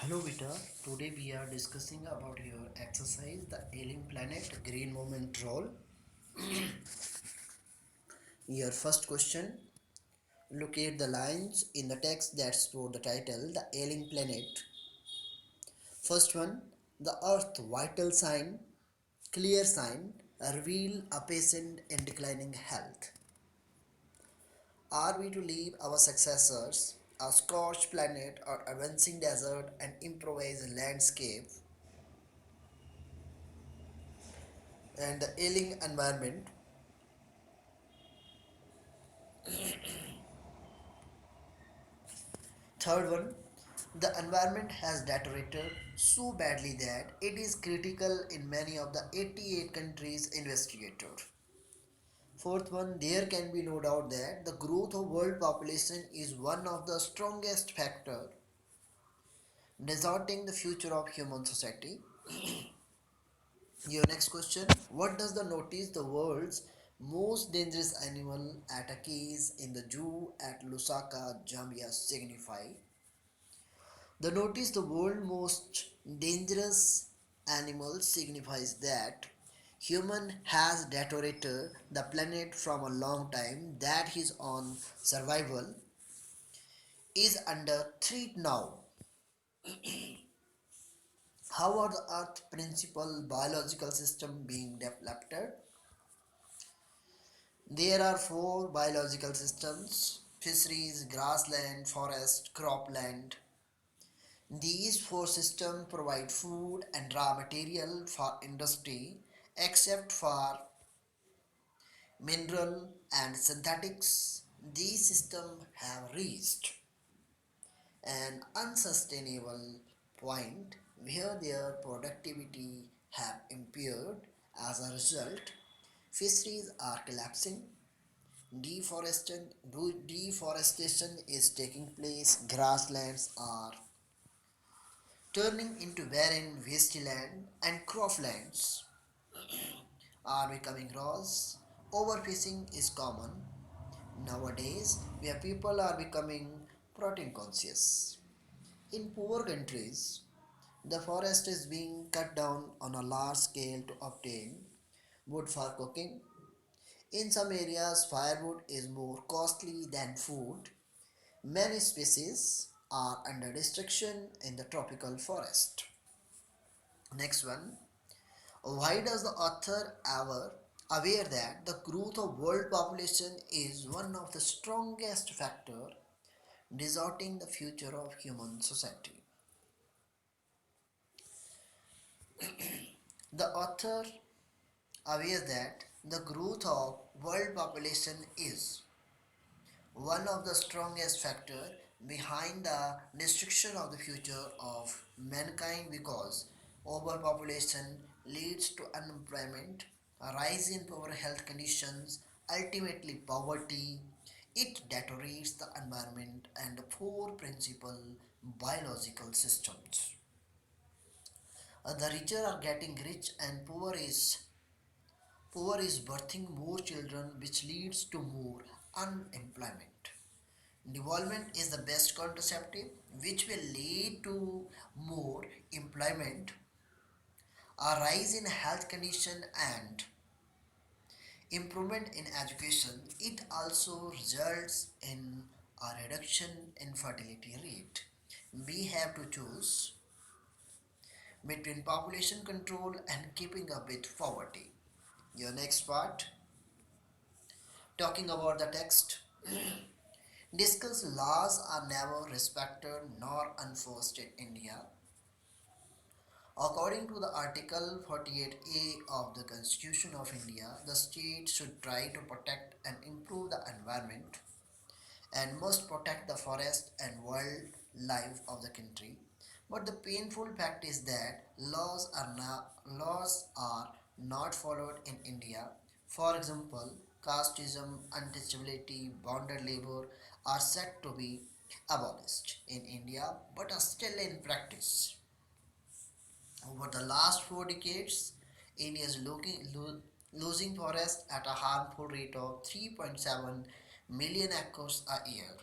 Hello Vita, today we are discussing about your exercise, the alien planet green movement role. Your first question, locate the lines in the text that support the title, the alien planet. First one, the earth vital sign, clear sign, reveal a patient in declining health. Are we to leave our successors a scorched planet or advancing desert and improvise landscape and the alien environment? Third one, the environment has deteriorated so badly that it is critical in many of the 88 countries investigated. Fourth one, there can be no doubt that the growth of world population is one of the strongest factor distorting the future of human society. Your next question, what does the notice the world's most dangerous animal at a case in the zoo at Lusaka, Zambia signify? The notice the world most dangerous animal signifies that human has deteriorated the planet from a long time, that his own survival is under threat now. How are the earth principal biological system being developed? There are four biological systems: fisheries, grassland, forest, cropland. These four systems provide food and raw material for industry, except for mineral and synthetics. These systems have reached an unsustainable point where their productivity have impaired. As a result, fisheries are collapsing, deforestation, deforestation is taking place, grasslands are turning into barren wasteland, and croplands are becoming rose. Overfishing is common nowadays, where people are becoming protein conscious. In poor countries, the forest is being cut down on a large scale to obtain wood for cooking. In some areas, firewood is more costly than food. Many species are under destruction in the tropical forest. Next one, why does the author ever aware that the growth of world population is one of the strongest factor distorting the future of human society? The author aware that the growth of world population is one of the strongest factor behind the destruction of the future of mankind because overpopulation leads to unemployment, a rise in poor health conditions, ultimately poverty. It deteriorates the environment and the four principal biological systems. The richer are getting rich and poor is birthing more children, which leads to more unemployment. Development is the best contraceptive, which will lead to more employment, a rise in health condition, and improvement in education. It also results in a reduction in fertility rate. We have to choose between population control and keeping up with poverty. Your next part, talking about the text. Discuss laws are never respected nor enforced in India. According to the Article 48A of the Constitution of India, the state should try to protect and improve the environment and must protect the forest and wildlife of the country. But the painful fact is that laws are not followed in India. For example, casteism, untouchability, bonded labor are said to be abolished in India but are still in practice. Over the last 4 decades, India is losing forest at a harmful rate of 3.7 million acres a year,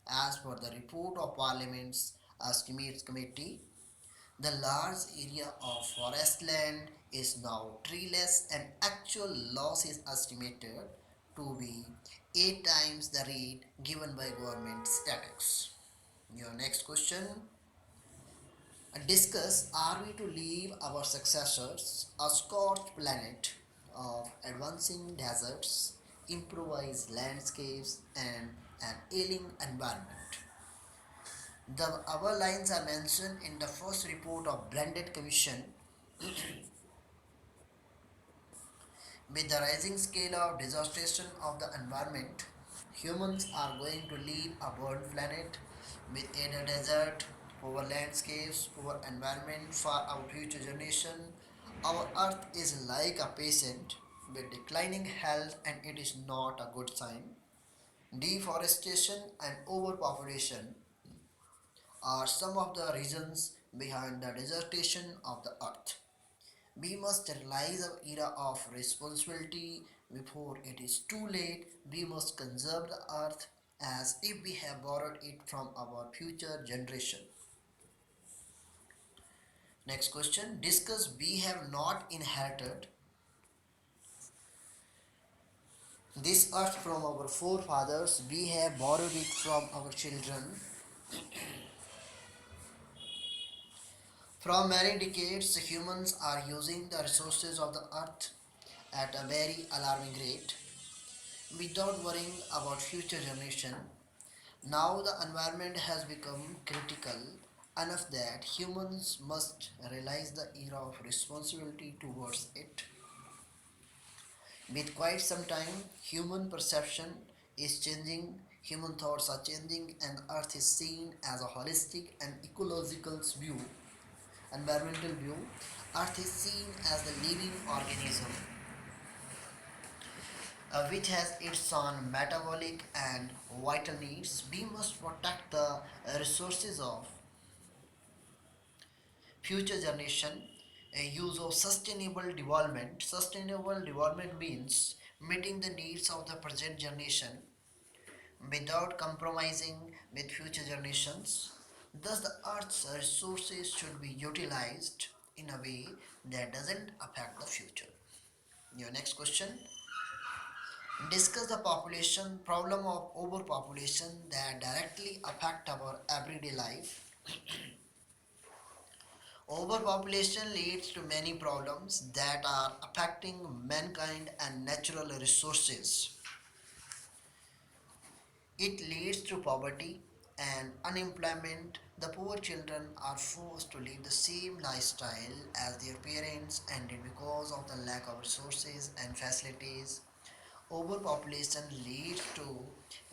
as per the report of Parliament's Estimates Committee. The large area of forest land is now treeless and actual loss is estimated to be 8 times the rate given by government statistics. Your next question, discuss, are we to leave our successors a scorched planet of advancing deserts, improvised landscapes, and an ailing environment? Our lines are mentioned in the first report of Blended Commission. With the rising scale of deforestation of the environment, humans are going to leave a burned planet with a desert, poor landscapes, poor environment for our future generation. Our earth is like a patient with declining health and it is not a good sign. Deforestation and overpopulation are some of the reasons behind the desertation of the earth. We must realize our era of responsibility before it is too late. We must conserve the earth as if we have borrowed it from our future generation. Next question, discuss, we have not inherited this earth from our forefathers, we have borrowed it from our children. From many decades, humans are using the resources of the earth at a very alarming rate without worrying about future generation. Now the environment has become critical enough that humans must realize the era of responsibility towards it. With quite some time, human perception is changing, human thoughts are changing, and Earth is seen as a holistic and ecological view, environmental view. Earth is seen as the living organism which has its own metabolic and vital needs. We must protect the resources of future generation. A use of sustainable development means meeting the needs of the present generation without compromising with future generations. Thus the earth's resources should be utilized in a way that doesn't affect the future. Your next question, discuss the population problem of overpopulation that directly affect our everyday life. Overpopulation leads to many problems that are affecting mankind and natural resources. It leads to poverty and unemployment. The poor children are forced to live the same lifestyle as their parents, and it because of the lack of resources and facilities. Overpopulation leads to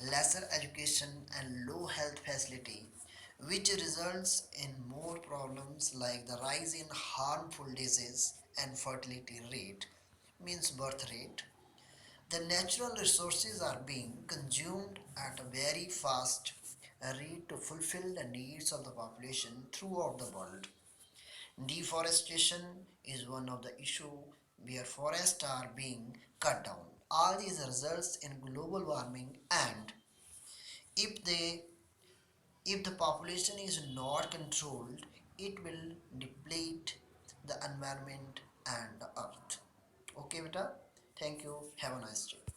lesser education and low health facility, which results in more problems like the rise in harmful disease and fertility rate, means birth rate. The natural resources are being consumed at a very fast rate to fulfill the needs of the population throughout the world. Deforestation is one of the issues where forests are being cut down. All these results in global warming, and if they if the population is not controlled, it will deplete the environment and the earth. Okay, beta. Thank you. Have a nice day.